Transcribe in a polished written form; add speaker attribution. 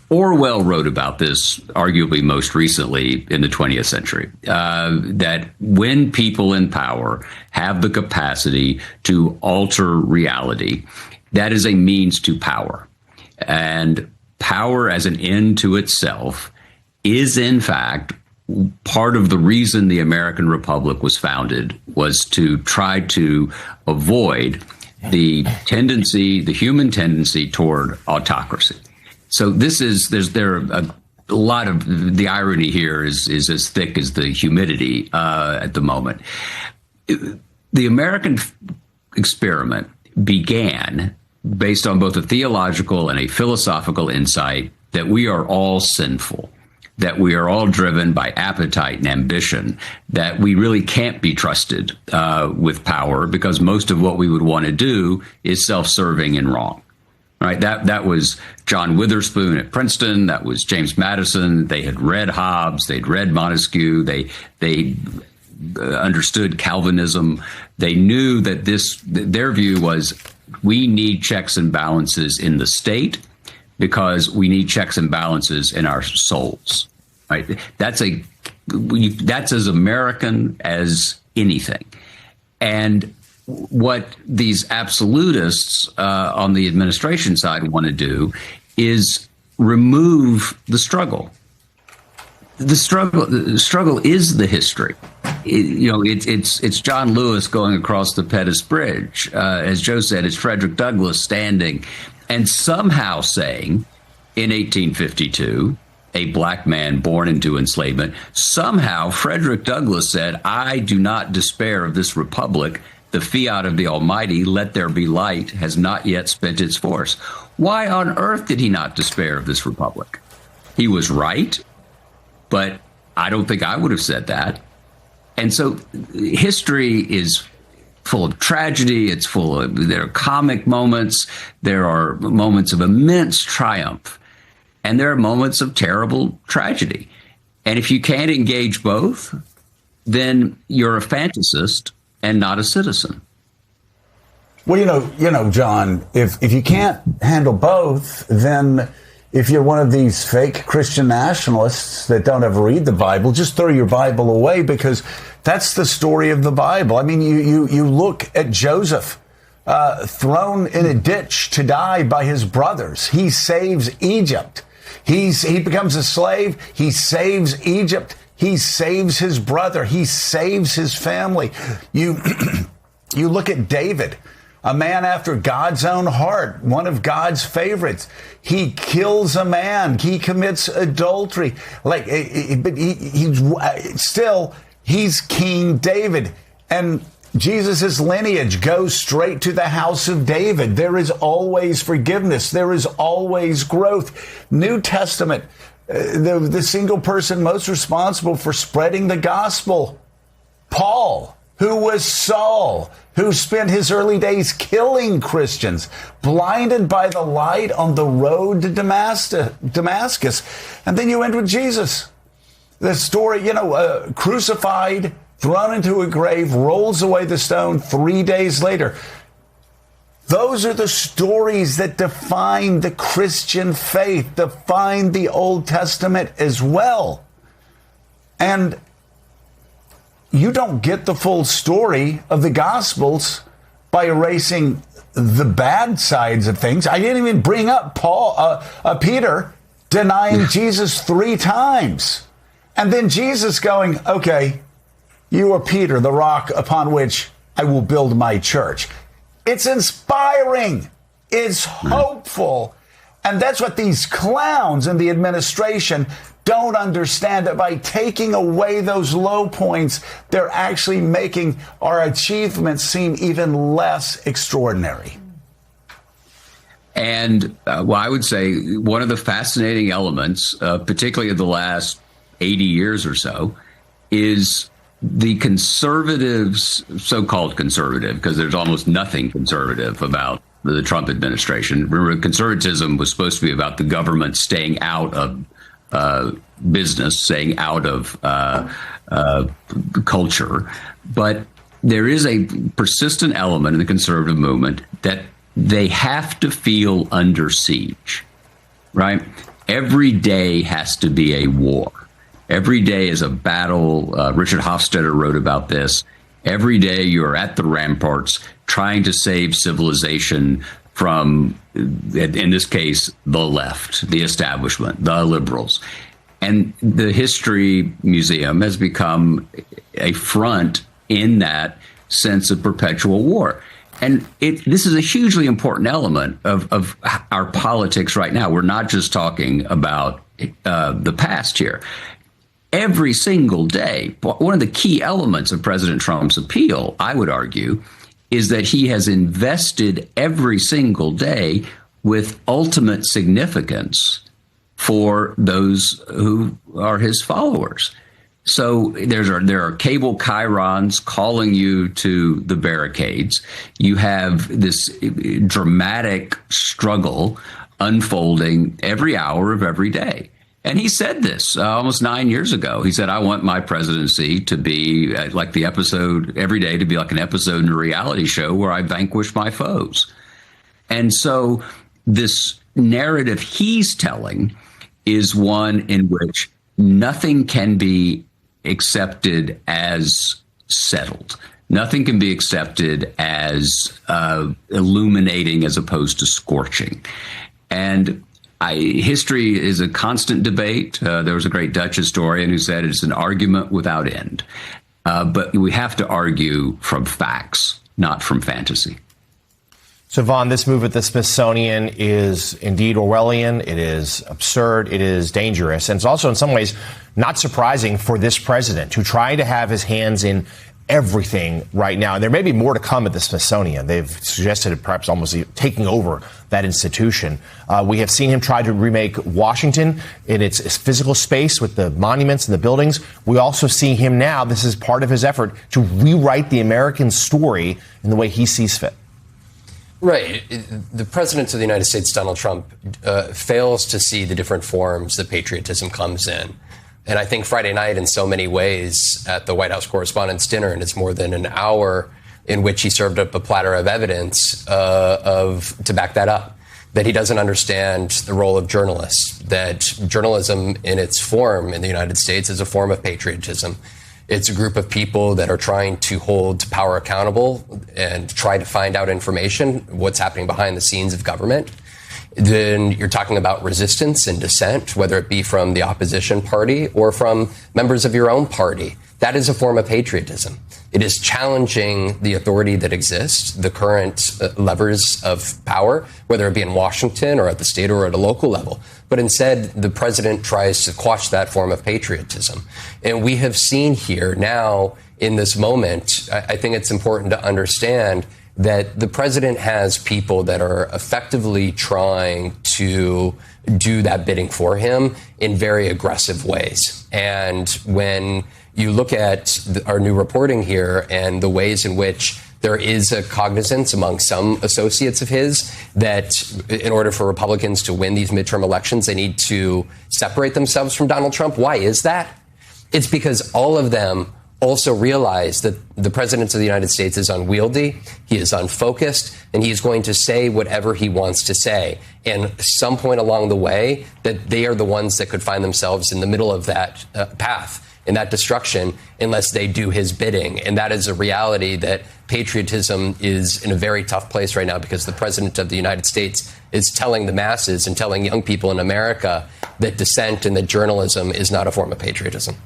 Speaker 1: Orwell wrote about this, arguably most recently in the 20th century, that when people in power have the capacity to alter reality, that is a means to power. And power as an end to itself is, in fact, part of the reason the American Republic was founded, was to try to avoid the human tendency toward autocracy. So there are a lot of the irony here is as thick as the humidity at the moment. The American experiment began based on both a theological and a philosophical insight that we are all sinful, that we are all driven by appetite and ambition, that we really can't be trusted with power because most of what we would want to do is self-serving and wrong. Right. That was John Witherspoon at Princeton. That was James Madison. They had read Hobbes. They'd read Montesquieu. They understood Calvinism. They knew that their view was we need checks and balances in the state because we need checks and balances in our souls. Right. That's as American as anything. And what these absolutists on the administration side want to do is remove the struggle. The struggle is the history. It's John Lewis going across the Pettus Bridge. As Joe said, it's Frederick Douglass standing and somehow saying in 1852, a black man born into enslavement, somehow Frederick Douglass said, I do not despair of this republic. The fiat of the Almighty, let there be light, has not yet spent its force. Why on earth did he not despair of this republic? He was right, but I don't think I would have said that. And so history is full of tragedy. There are comic moments. There are moments of immense triumph. And there are moments of terrible tragedy. And if you can't engage both, then you're a fantasist and not a citizen.
Speaker 2: Well, John, if you can't handle both, then if you're one of these fake Christian nationalists that don't ever read the Bible, just throw your Bible away, because that's the story of the Bible. I mean, you look at Joseph, thrown in a ditch to die by his brothers. He saves Egypt. He becomes a slave. He saves Egypt. He saves his brother. He saves his family. You look at David, a man after God's own heart, one of God's favorites. He kills a man. He commits adultery. But he's King David. And Jesus' lineage goes straight to the house of David. There is always forgiveness. There is always growth. New Testament, the single person most responsible for spreading the gospel, Paul, who was Saul, who spent his early days killing Christians, blinded by the light on the road to Damascus. And then you end with Jesus. The story, crucified, thrown into a grave, rolls away the stone 3 days later. Those are the stories that define the Christian faith, define the Old Testament as well. And you don't get the full story of the Gospels by erasing the bad sides of things. I didn't even bring up Peter denying Jesus 3 times. And then Jesus going, okay, you are Peter, the rock upon which I will build my church. It's inspiring. It's hopeful. And that's what these clowns in the administration don't understand, that by taking away those low points, they're actually making our achievements seem even less extraordinary.
Speaker 1: And I would say one of the fascinating elements, particularly of the last 80 years or so, is the conservatives, so-called conservative, because there's almost nothing conservative about the Trump administration. Remember, conservatism was supposed to be about the government staying out of business, staying out of culture. But there is a persistent element in the conservative movement that they have to feel under siege. right? Every day has to be a war. Every day is a battle. Richard Hofstadter wrote about this. Every day you're at the ramparts trying to save civilization from, in this case, the left, the establishment, the liberals. And the History Museum has become a front in that sense of perpetual war. And this is a hugely important element of our politics right now. We're not just talking about the past here. Every single day, one of the key elements of President Trump's appeal, I would argue, is that he has invested every single day with ultimate significance for those who are his followers. So there are cable chyrons calling you to the barricades. You have this dramatic struggle unfolding every hour of every day. And he said this almost 9 years ago. He said, I want my presidency to be like the episode every day, to be like an episode in a reality show where I vanquish my foes. And so this narrative he's telling is one in which nothing can be accepted as settled. Nothing can be accepted as illuminating as opposed to scorching. And history is a constant debate. There was a great Dutch historian who said it's an argument without end. But we have to argue from facts, not from fantasy.
Speaker 3: So, Vaughn, this move at the Smithsonian is indeed Orwellian. It is absurd. It is dangerous. And it's also in some ways not surprising for this president, who tried to have his hands in everything right now. And there may be more to come at the Smithsonian. They've suggested perhaps almost taking over that institution. We have seen him try to remake Washington in its physical space with the monuments and the buildings. We also see him now. This is part of his effort to rewrite the American story in the way he sees fit.
Speaker 4: Right. The president of the United States, Donald Trump, fails to see the different forms that patriotism comes in. And I think Friday night, in so many ways, at the White House Correspondents' Dinner, and it's more than an hour in which he served up a platter of evidence to back that up, that he doesn't understand the role of journalists, that journalism in its form in the United States is a form of patriotism. It's a group of people that are trying to hold power accountable and try to find out information, what's happening behind the scenes of government. Then you're talking about resistance and dissent, whether it be from the opposition party or from members of your own party. That is a form of patriotism. It is challenging the authority that exists, the current levers of power, whether it be in Washington or at the state or at a local level. But instead, the president tries to quash that form of patriotism. And we have seen here now in this moment, I think it's important to understand that the president has people that are effectively trying to do that bidding for him in very aggressive ways. And when you look at our new reporting here and the ways in which there is a cognizance among some associates of his that in order for Republicans to win these midterm elections, they need to separate themselves from Donald Trump. Why is that? It's because all of them also realize that the president of the United States is unwieldy, he is unfocused, and he's going to say whatever he wants to say. And some point along the way, that they are the ones that could find themselves in the middle of that path, in that destruction, unless they do his bidding. And that is a reality that patriotism is in a very tough place right now, because the president of the United States is telling the masses and telling young people in America that dissent and that journalism is not a form of patriotism.